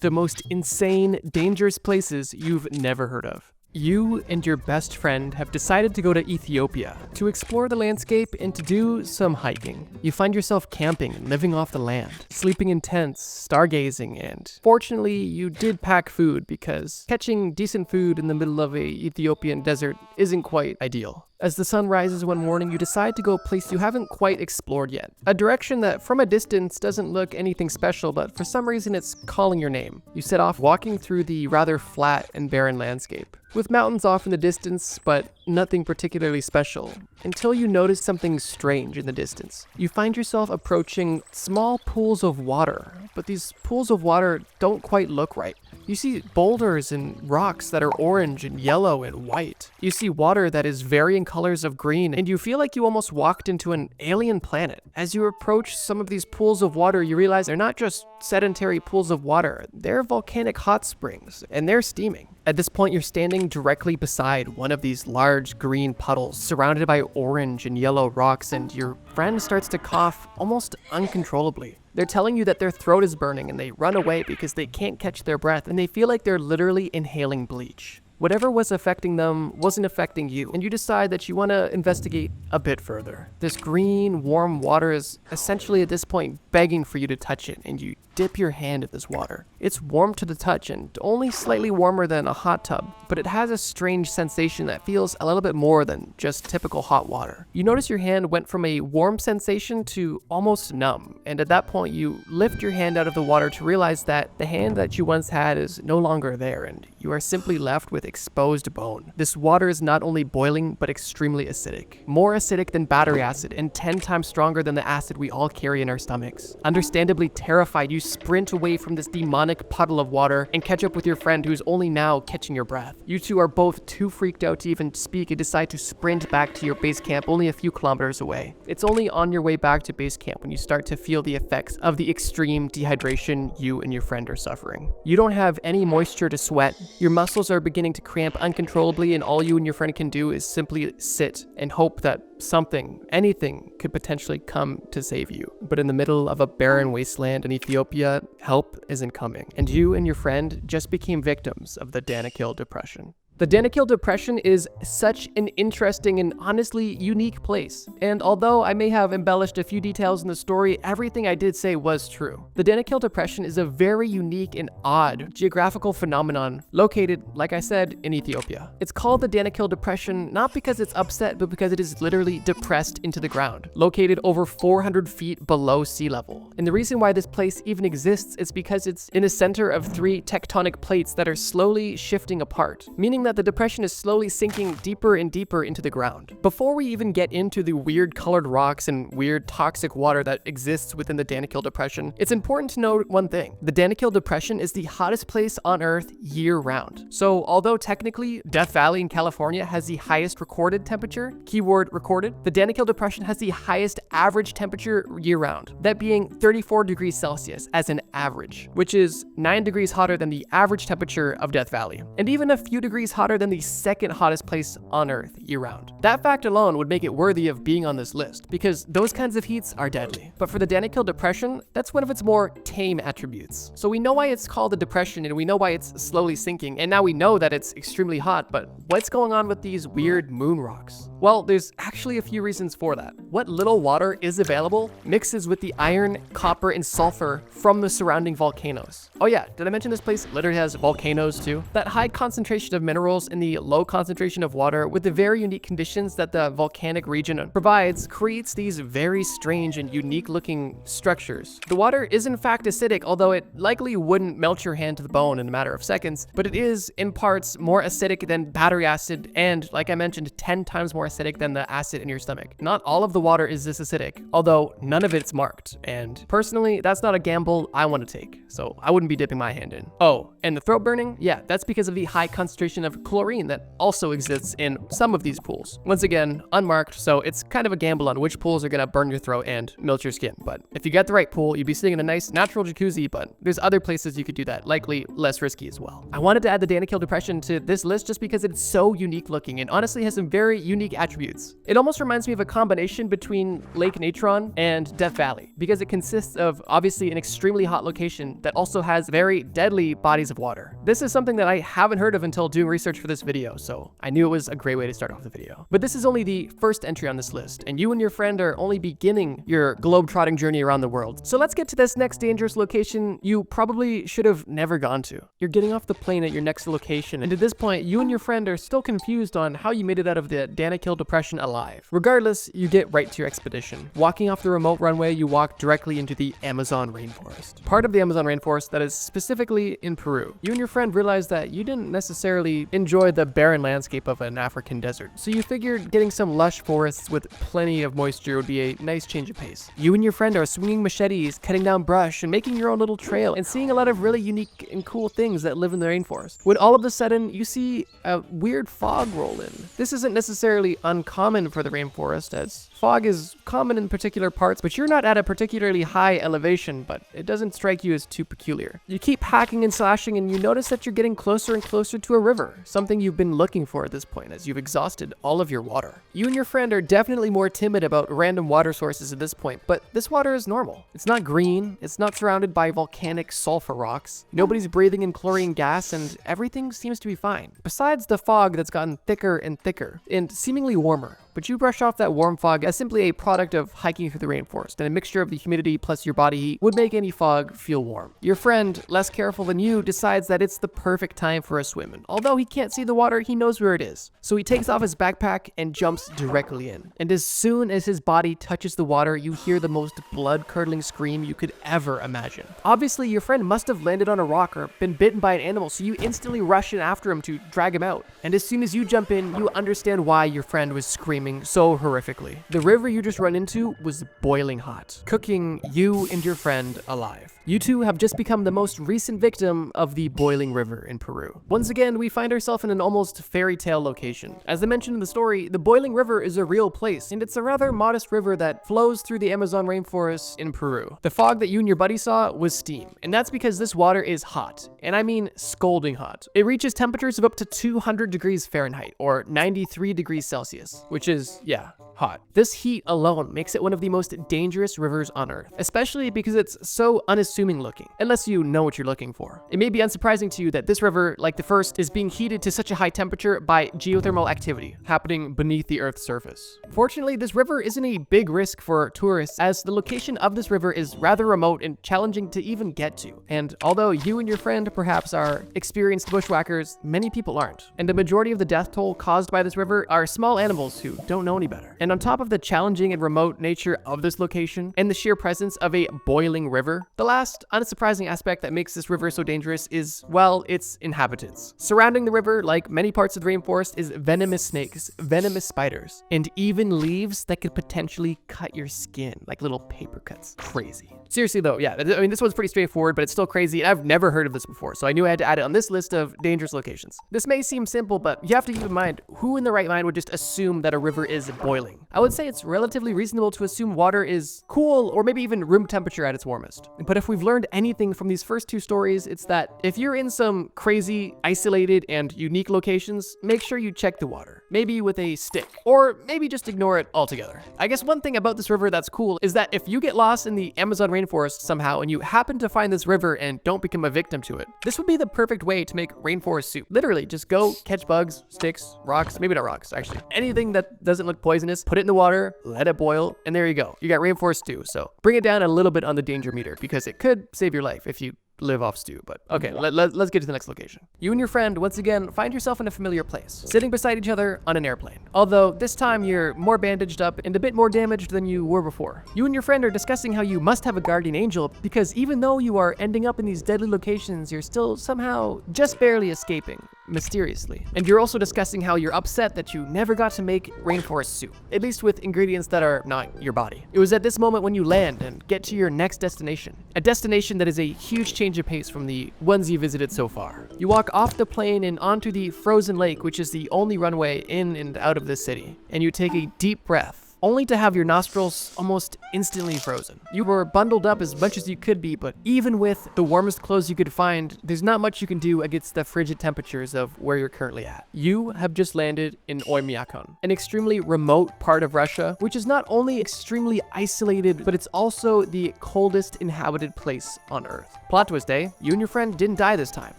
the most insane, dangerous places you've never heard of. You and your best friend have decided to go to Ethiopia to explore the landscape and to do some hiking. You find yourself camping and living off the land, sleeping in tents, stargazing, and fortunately you did pack food because catching decent food in the middle of a Ethiopian desert isn't quite ideal. As the sun rises one morning, you decide to go a place you haven't quite explored yet. A direction that from a distance doesn't look anything special, but for some reason it's calling your name. You set off walking through the rather flat and barren landscape, with mountains off in the distance, but nothing particularly special, until you notice something strange in the distance. You find yourself approaching small pools of water, but these pools of water don't quite look right. You see boulders and rocks that are orange and yellow and white. You see water that is varying colors of green, and you feel like you almost walked into an alien planet. As you approach some of these pools of water, you realize they're not just sedentary pools of water, they're volcanic hot springs, and they're steaming. At this point, you're standing directly beside one of these large green puddles surrounded by orange and yellow rocks, and your friend starts to cough almost uncontrollably. They're telling you that their throat is burning and they run away because they can't catch their breath and they feel like they're literally inhaling bleach. Whatever was affecting them wasn't affecting you, and you decide that you want to investigate a bit further. This green, warm water is essentially at this point begging for you to touch it, and you dip your hand in this water. It's warm to the touch and only slightly warmer than a hot tub, but it has a strange sensation that feels a little bit more than just typical hot water. You notice your hand went from a warm sensation to almost numb, and at that point you lift your hand out of the water to realize that the hand that you once had is no longer there, and you are simply left with exposed bone. This water is not only boiling, but extremely acidic. More acidic than battery acid, and 10 times stronger than the acid we all carry in our stomachs. Understandably terrified, you sprint away from this demonic puddle of water and catch up with your friend who's only now catching your breath. You two are both too freaked out to even speak and decide to sprint back to your base camp only a few kilometers away. It's only on your way back to base camp when you start to feel the effects of the extreme dehydration you and your friend are suffering. You don't have any moisture to sweat, your muscles are beginning to cramp uncontrollably, and all you and your friend can do is simply sit and hope that something, anything, could potentially come to save you. But in the middle of a barren wasteland in Ethiopia, help isn't coming, and you and your friend just became victims of the Danakil Depression. The Danakil Depression is such an interesting and honestly unique place, and although I may have embellished a few details in the story, everything I did say was true. The Danakil Depression is a very unique and odd geographical phenomenon located, like I said, in Ethiopia. It's called the Danakil Depression not because it's upset, but because it is literally depressed into the ground, located over 400 feet below sea level. And the reason why this place even exists is because it's in the center of 3 tectonic plates that are slowly shifting apart, meaning that the depression is slowly sinking deeper and deeper into the ground. Before we even get into the weird colored rocks and weird toxic water that exists within the Danakil Depression, it's important to note one thing. The Danakil Depression is the hottest place on Earth year-round. So although technically Death Valley in California has the highest recorded temperature, keyword recorded, the Danakil Depression has the highest average temperature year-round, that being 34 degrees Celsius as an average, which is 9 degrees hotter than the average temperature of Death Valley, and even a few degrees hotter than the second hottest place on Earth year-round. That fact alone would make it worthy of being on this list, because those kinds of heats are deadly. But for the Danakil Depression, that's one of its more tame attributes. So we know why it's called a depression, and we know why it's slowly sinking, and now we know that it's extremely hot, but what's going on with these weird moon rocks? Well, there's actually a few reasons for that. What little water is available mixes with the iron, copper, and sulfur from the surrounding volcanoes. Oh yeah, did I mention this place literally has volcanoes too? That high concentration of minerals in the low concentration of water with the very unique conditions that the volcanic region provides creates these very strange and unique looking structures. The water is in fact acidic, although it likely wouldn't melt your hand to the bone in a matter of seconds, but it is in parts more acidic than battery acid and, like I mentioned, 10 times more acidic than the acid in your stomach. Not all of the water is this acidic, although none of it's marked, and personally, that's not a gamble I want to take, so I wouldn't be dipping my hand in. Oh, and the throat burning? Yeah, that's because of the high concentration of chlorine that also exists in some of these pools. Once again, unmarked, so it's kind of a gamble on which pools are gonna burn your throat and melt your skin. But if you get the right pool, you'd be sitting in a nice natural jacuzzi, but there's other places you could do that, likely less risky as well. I wanted to add the Danakil Depression to this list just because it's so unique looking and honestly has some very unique attributes. It almost reminds me of a combination between Lake Natron and Death Valley, because it consists of obviously an extremely hot location that also has very deadly bodies of water. This is something that I haven't heard of until doing research for this video, so I knew it was a great way to start off the video. But this is only the first entry on this list, and you and your friend are only beginning your globe-trotting journey around the world. So let's get to this next dangerous location you probably should have never gone to. You're getting off the plane at your next location, and at this point, you and your friend are still confused on how you made it out of the Danakil Depression alive. Regardless, you get right to your expedition. Walking off the remote runway, you walk directly into the Amazon rainforest. Part of the Amazon rainforest that is specifically in Peru. You and your friend realize that you didn't necessarily enjoy the barren landscape of an African desert, so you figured getting some lush forests with plenty of moisture would be a nice change of pace. You and your friend are swinging machetes, cutting down brush, and making your own little trail, and seeing a lot of really unique and cool things that live in the rainforest. When all of a sudden, you see a weird fog roll in. This isn't necessarily uncommon for the rainforest, as fog is common in particular parts, but you're not at a particularly high elevation, but it doesn't strike you as too peculiar. You keep hacking and slashing, and you notice that you're getting closer and closer to a river, something you've been looking for at this point as you've exhausted all of your water. You and your friend are definitely more timid about random water sources at this point, but this water is normal. It's not green, it's not surrounded by volcanic sulfur rocks, nobody's breathing in chlorine gas, and everything seems to be fine. Besides the fog that's gotten thicker and thicker, and seemingly warmer. But you brush off that warm fog as simply a product of hiking through the rainforest, and a mixture of the humidity plus your body heat would make any fog feel warm. Your friend, less careful than you, decides that it's the perfect time for a swim, and although he can't see the water, he knows where it is. So he takes off his backpack and jumps directly in. And as soon as his body touches the water, you hear the most blood-curdling scream you could ever imagine. Obviously, your friend must have landed on a rock or been bitten by an animal, so you instantly rush in after him to drag him out. And as soon as you jump in, you understand why your friend was screaming so horrifically. The river you just run into was boiling hot, cooking you and your friend alive. You two have just become the most recent victim of the boiling river in Peru. Once again, we find ourselves in an almost fairy tale location. As I mentioned in the story, the boiling river is a real place, and it's a rather modest river that flows through the Amazon rainforest in Peru. The fog that you and your buddy saw was steam, and that's because this water is hot, and I mean scalding hot. It reaches temperatures of up to 200 degrees Fahrenheit, or 93 degrees Celsius, which is, yeah, hot. This heat alone makes it one of the most dangerous rivers on Earth, especially because it's so unassuming looking, unless you know what you're looking for. It may be unsurprising to you that this river, like the first, is being heated to such a high temperature by geothermal activity happening beneath the Earth's surface. Fortunately, this river isn't a big risk for tourists, as the location of this river is rather remote and challenging to even get to. And although you and your friend perhaps are experienced bushwhackers, many people aren't. And the majority of the death toll caused by this river are small animals who don't know any better. And on top of the challenging and remote nature of this location and the sheer presence of a boiling river, the last unsurprising aspect that makes this river so dangerous is, well, its inhabitants. Surrounding the river, like many parts of the rainforest, is venomous snakes, venomous spiders, and even leaves that could potentially cut your skin, like little paper cuts. Crazy. Seriously though, yeah, I mean, this one's pretty straightforward, but it's still crazy, and I've never heard of this before, so I knew I had to add it on this list of dangerous locations. This may seem simple, but you have to keep in mind, who in the right mind would just assume that a river is boiling? I would say it's relatively reasonable to assume water is cool, or maybe even room temperature at its warmest. But if we've learned anything from these first two stories, it's that if you're in some crazy, isolated, and unique locations, make sure you check the water. Maybe with a stick, or maybe just ignore it altogether. I guess one thing about this river that's cool is that if you get lost in the Amazon rainforest somehow and you happen to find this river and don't become a victim to it, this would be the perfect way to make rainforest soup. Literally, just go catch bugs, sticks, rocks, maybe not rocks, actually. Anything that doesn't look poisonous, put it in the water, let it boil, and there you go. You got rainforest stew. So bring it down a little bit on the danger meter, because it could save your life if you live off stew. But okay, let's get to the next location. You and your friend once again find yourself in a familiar place, sitting beside each other on an airplane. Although this time you're more bandaged up and a bit more damaged than you were before. You and your friend are discussing how you must have a guardian angel, because even though you are ending up in these deadly locations, you're still somehow just barely escaping, mysteriously. And you're also discussing how you're upset that you never got to make rainforest soup, at least with ingredients that are not your body. It was at this moment when you land and get to your next destination, a destination that is a huge change change of pace from the ones you visited so far. You walk off the plane and onto the frozen lake, which is the only runway in and out of this city, and you take a deep breath, only to have your nostrils almost instantly frozen. You were bundled up as much as you could be, but even with the warmest clothes you could find, there's not much you can do against the frigid temperatures of where you're currently at. You have just landed in Oymyakon, an extremely remote part of Russia, which is not only extremely isolated, but it's also the coldest inhabited place on Earth. Plot twist, eh? You and your friend didn't die this time.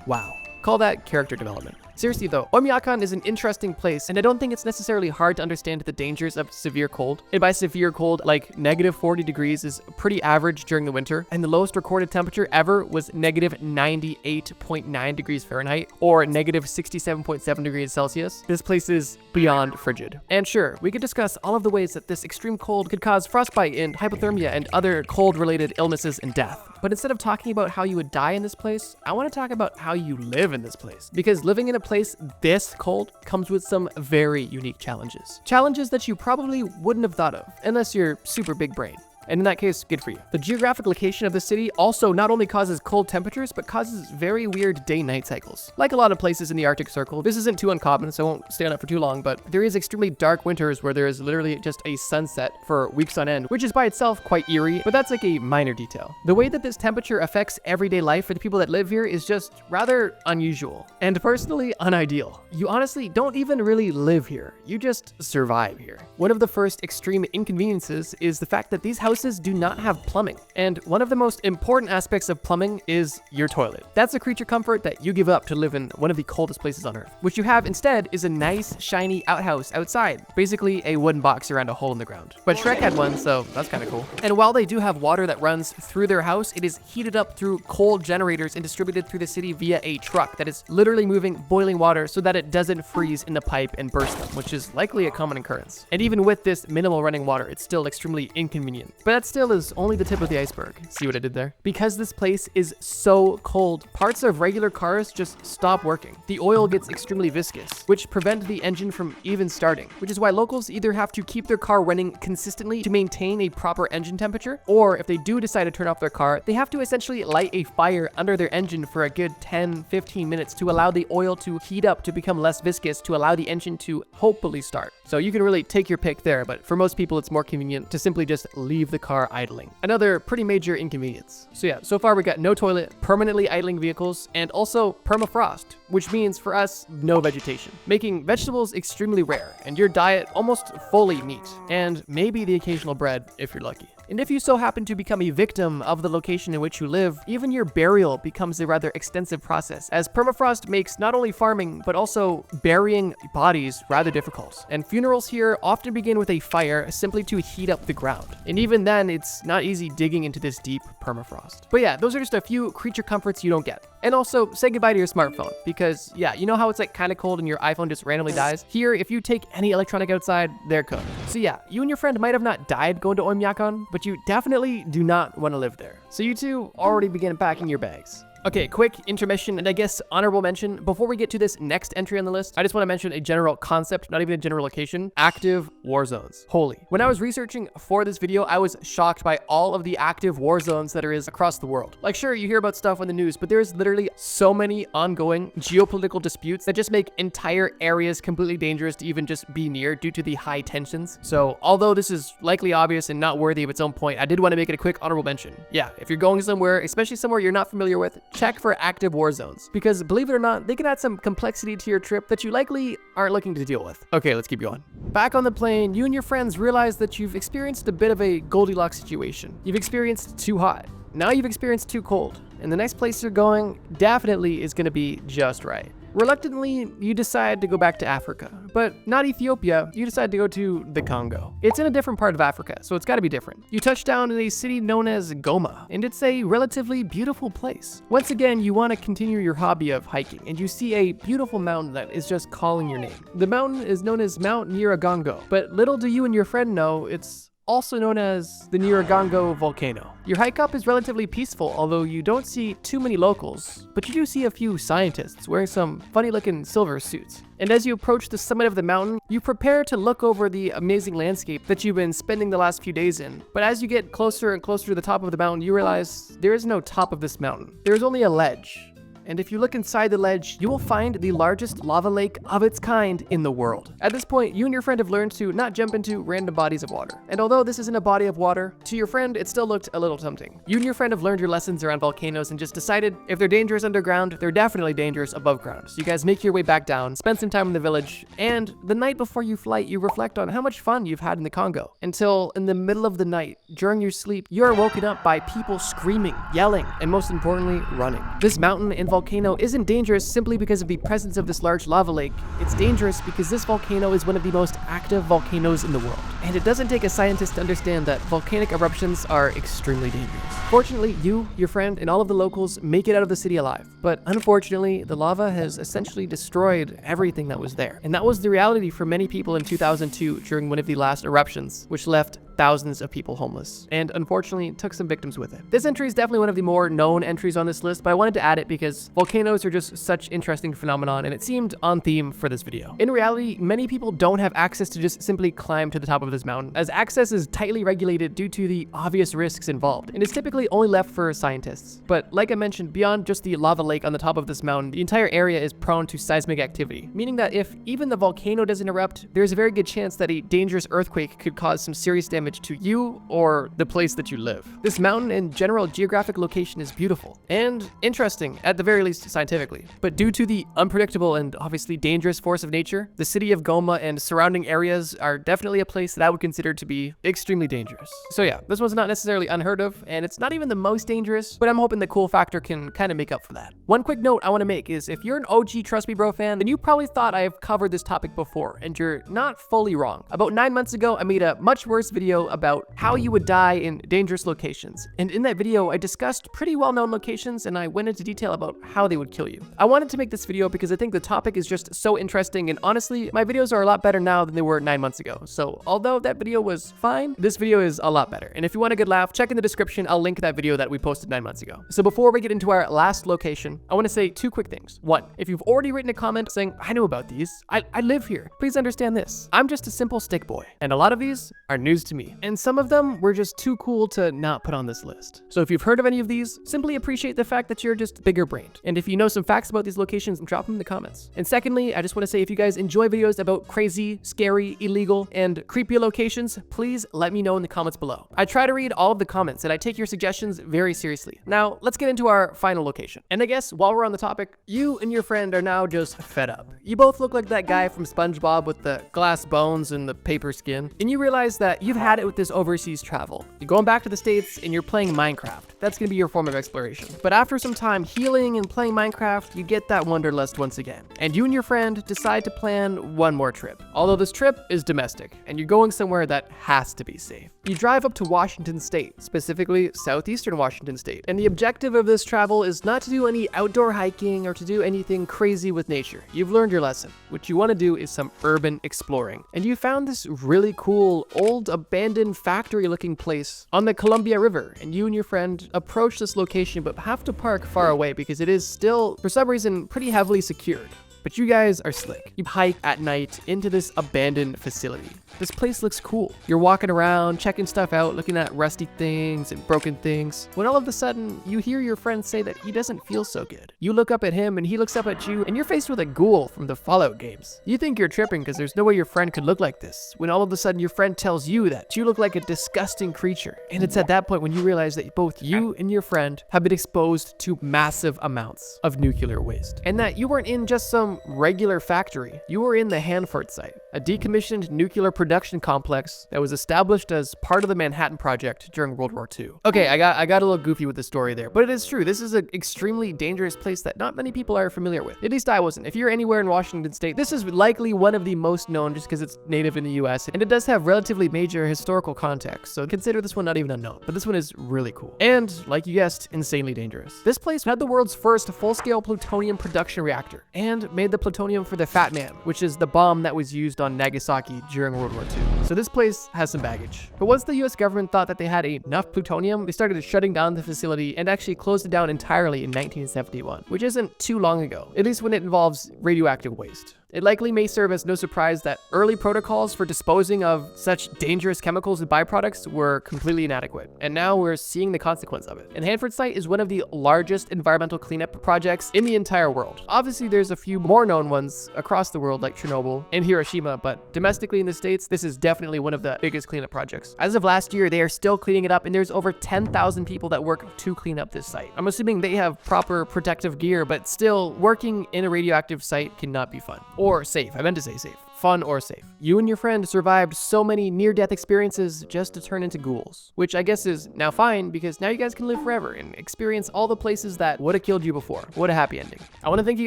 Wow. Call that character development. Seriously though, Oymyakon is an interesting place, and I don't think it's necessarily hard to understand the dangers of severe cold. And by severe cold, like -40 degrees is pretty average during the winter, and the lowest recorded temperature ever was -98.9 degrees Fahrenheit, or -67.7 degrees Celsius. This place is beyond frigid. And sure, we could discuss all of the ways that this extreme cold could cause frostbite and hypothermia and other cold-related illnesses and death. But instead of talking about how you would die in this place, I want to talk about how you live in this place. Because living in a place this cold comes with some very unique challenges. Challenges that you probably wouldn't have thought of, unless you're super big brain. And in that case, good for you. The geographic location of the city also not only causes cold temperatures, but causes very weird day-night cycles. Like a lot of places in the Arctic Circle, this isn't too uncommon, so I won't stay on it for too long, but there is extremely dark winters where there is literally just a sunset for weeks on end, which is by itself quite eerie, but that's like a minor detail. The way that this temperature affects everyday life for the people that live here is just rather unusual, and personally unideal. You honestly don't even really live here, you just survive here. One of the first extreme inconveniences is the fact that these houses do not have plumbing. And one of the most important aspects of plumbing is your toilet. That's a creature comfort that you give up to live in one of the coldest places on Earth. What you have instead is a nice, shiny outhouse outside. Basically a wooden box around a hole in the ground. But Shrek had one, so that's kind of cool. And while they do have water that runs through their house, it is heated up through cold generators and distributed through the city via a truck that is literally moving boiling water so that it doesn't freeze in the pipe and burst them, which is likely a common occurrence. And even with this minimal running water, it's still extremely inconvenient. But that still is only the tip of the iceberg. See what I did there? Because this place is so cold, parts of regular cars just stop working. The oil gets extremely viscous, which prevent the engine from even starting, which is why locals either have to keep their car running consistently to maintain a proper engine temperature, or if they do decide to turn off their car, they have to essentially light a fire under their engine for a good 10-15 minutes to allow the oil to heat up to become less viscous to allow the engine to hopefully start. So you can really take your pick there, but for most people it's more convenient to simply just leave the car idling. Another pretty major inconvenience. So yeah, so far we got no toilet, permanently idling vehicles, and also permafrost, which means for us, no vegetation, making vegetables extremely rare, and your diet almost fully meat, and maybe the occasional bread if you're lucky. And if you so happen to become a victim of the location in which you live, even your burial becomes a rather extensive process, as permafrost makes not only farming, but also burying bodies rather difficult. And funerals here often begin with a fire simply to heat up the ground. And even then, it's not easy digging into this deep permafrost. But yeah, those are just a few creature comforts you don't get. And also, say goodbye to your smartphone, because yeah, you know how it's like kind of cold and your iPhone just randomly dies? Here, if you take any electronic outside, they're cooked. So yeah, you and your friend might have not died going to Oymyakon, but you definitely do not want to live there. So you two already begin packing your bags. Okay, quick intermission and I guess honorable mention. Before we get to this next entry on the list, I just want to mention a general concept, not even a general location: active war zones. Holy. When I was researching for this video, I was shocked by all of the active war zones that there is across the world. Like sure, you hear about stuff on the news, but there's literally so many ongoing geopolitical disputes that just make entire areas completely dangerous to even just be near due to the high tensions. So although this is likely obvious and not worthy of its own point, I did want to make it a quick honorable mention. Yeah, if you're going somewhere, especially somewhere you're not familiar with, check for active war zones, because believe it or not, they can add some complexity to your trip that you likely aren't looking to deal with. Okay, let's keep going. Back on the plane, you and your friends realize that you've experienced a bit of a Goldilocks situation. You've experienced too hot. Now you've experienced too cold. And the next place you're going definitely is going to be just right. Reluctantly, you decide to go back to Africa, but not Ethiopia. You decide to go to the Congo. It's in a different part of Africa, so it's got to be different. You touch down in a city known as Goma, and it's a relatively beautiful place. Once again, you want to continue your hobby of hiking, and you see a beautiful mountain that is just calling your name. The mountain is known as Mount Nyiragongo, but little do you and your friend know, it's also known as the Nyiragongo Volcano. Your hike up is relatively peaceful, although you don't see too many locals, but you do see a few scientists wearing some funny-looking silver suits. And as you approach the summit of the mountain, you prepare to look over the amazing landscape that you've been spending the last few days in. But as you get closer and closer to the top of the mountain, you realize there is no top of this mountain. There is only a ledge. And if you look inside the ledge, you will find the largest lava lake of its kind in the world. At this point, you and your friend have learned to not jump into random bodies of water. And although this isn't a body of water, to your friend, it still looked a little tempting. You and your friend have learned your lessons around volcanoes and just decided if they're dangerous underground, they're definitely dangerous above ground. So you guys make your way back down, spend some time in the village, and the night before you flight, you reflect on how much fun you've had in the Congo. Until in the middle of the night, during your sleep, you are woken up by people screaming, yelling, and most importantly, running. This mountain and volcano isn't dangerous simply because of the presence of this large lava lake. It's dangerous because this volcano is one of the most active volcanoes in the world. And it doesn't take a scientist to understand that volcanic eruptions are extremely dangerous. Fortunately, you, your friend, and all of the locals make it out of the city alive. But unfortunately, the lava has essentially destroyed everything that was there. And that was the reality for many people in 2002 during one of the last eruptions, which left thousands of people homeless, and unfortunately took some victims with it. This entry is definitely one of the more known entries on this list, but I wanted to add it because volcanoes are just such interesting phenomenon, and it seemed on theme for this video. In reality, many people don't have access to just simply climb to the top of this mountain, as access is tightly regulated due to the obvious risks involved, and is typically only left for scientists. But like I mentioned, beyond just the lava lake on the top of this mountain, the entire area is prone to seismic activity, meaning that if even the volcano doesn't erupt, there's a very good chance that a dangerous earthquake could cause some serious damage to you or the place that you live. This mountain and general geographic location is beautiful and interesting, at the very least scientifically. But due to the unpredictable and obviously dangerous force of nature, the city of Goma and surrounding areas are definitely a place that I would consider to be extremely dangerous. So yeah, this one's not necessarily unheard of, and it's not even the most dangerous, but I'm hoping the cool factor can kind of make up for that. One quick note I want to make is if you're an OG Trust Me Bro fan, then you probably thought I have covered this topic before, and you're not fully wrong. About 9 months ago, I made a much worse video about how you would die in dangerous locations. And in that video, I discussed pretty well-known locations and I went into detail about how they would kill you. I wanted to make this video because I think the topic is just so interesting, and honestly, my videos are a lot better now than they were 9 months ago. So although that video was fine, this video is a lot better. And if you want a good laugh, check in the description. I'll link that video that we posted 9 months ago. So before we get into our last location, I want to say 2 quick things. 1, if you've already written a comment saying, I know about these, I live here, please understand this. I'm just a simple stick boy, and a lot of these are news to me. And some of them were just too cool to not put on this list. So if you've heard of any of these, simply appreciate the fact that you're just bigger brained. And if you know some facts about these locations, drop them in the comments. And secondly, I just want to say if you guys enjoy videos about crazy, scary, illegal, and creepy locations, please let me know in the comments below. I try to read all of the comments and I take your suggestions very seriously. Now, let's get into our final location. And I guess while we're on the topic, you and your friend are now just fed up. You both look like that guy from SpongeBob with the glass bones and the paper skin. And you realize that you've had it with this overseas travel. You're going back to the States and you're playing Minecraft. That's gonna be your form of exploration. But after some time healing and playing Minecraft, you get that wanderlust once again. And you and your friend decide to plan one more trip. Although this trip is domestic, and you're going somewhere that has to be safe. You drive up to Washington State, specifically southeastern Washington State. And the objective of this travel is not to do any outdoor hiking or to do anything crazy with nature. You've learned your lesson. What you want to do is some urban exploring. And you found this really cool, old, abandoned factory-looking place on the Columbia River. And you and your friend approach this location but have to park far away because it is still, for some reason, pretty heavily secured. But you guys are slick. You hike at night into this abandoned facility. This place looks cool. You're walking around, checking stuff out, looking at rusty things and broken things, when all of a sudden, you hear your friend say that he doesn't feel so good. You look up at him and he looks up at you, and you're faced with a ghoul from the Fallout games. You think you're tripping because there's no way your friend could look like this, when all of a sudden your friend tells you that you look like a disgusting creature. And it's at that point when you realize that both you and your friend have been exposed to massive amounts of nuclear waste. And that you weren't in just some regular factory. You were in the Hanford Site, a decommissioned nuclear production complex that was established as part of the Manhattan Project during World War II. Okay, I got a little goofy with the story there, but it is true. This is an extremely dangerous place that not many people are familiar with. At least I wasn't. If you're anywhere in Washington State, this is likely one of the most known just because it's native in the US, and it does have relatively major historical context, so consider this one not even unknown. But this one is really cool. And, like you guessed, insanely dangerous. This place had the world's first full-scale plutonium production reactor, and made the plutonium for the Fat Man, which is the bomb that was used on Nagasaki during World War II. So So this place has some baggage. But once the US government thought that they had enough plutonium, they started shutting down the facility and actually closed it down entirely in 1971, which isn't too long ago, at least when it involves radioactive waste. It likely may serve as no surprise that early protocols for disposing of such dangerous chemicals and byproducts were completely inadequate, and now we're seeing the consequence of it. And Hanford Site is one of the largest environmental cleanup projects in the entire world. Obviously, there's a few more known ones across the world like Chernobyl and Hiroshima, but domestically in the States, this is definitely one of the biggest cleanup projects. As of last year, they are still cleaning it up, and there's over 10,000 people that work to clean up this site. I'm assuming they have proper protective gear, but still, working in a radioactive site cannot be fun. Or safe. I meant to say safe. Fun or safe. You and your friend survived so many near-death experiences just to turn into ghouls, which I guess is now fine because now you guys can live forever and experience all the places that would have killed you before. What a happy ending. I want to thank you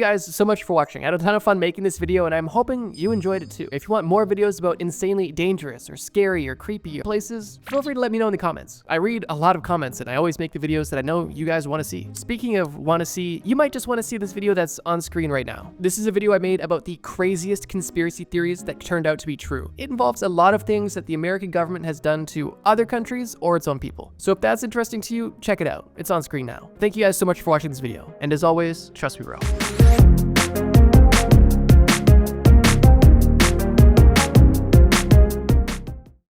guys so much for watching. I had a ton of fun making this video and I'm hoping you enjoyed it too. If you want more videos about insanely dangerous or scary or creepy places, feel free to let me know in the comments. I read a lot of comments and I always make the videos that I know you guys want to see. Speaking of want to see, you might just want to see this video that's on screen right now. This is a video I made about the craziest conspiracy theories that turned out to be true. It involves a lot of things that the American government has done to other countries or its own people. So if that's interesting to you, check it out. It's on screen now. Thank you guys so much for watching this video. And as always, trust me, bro.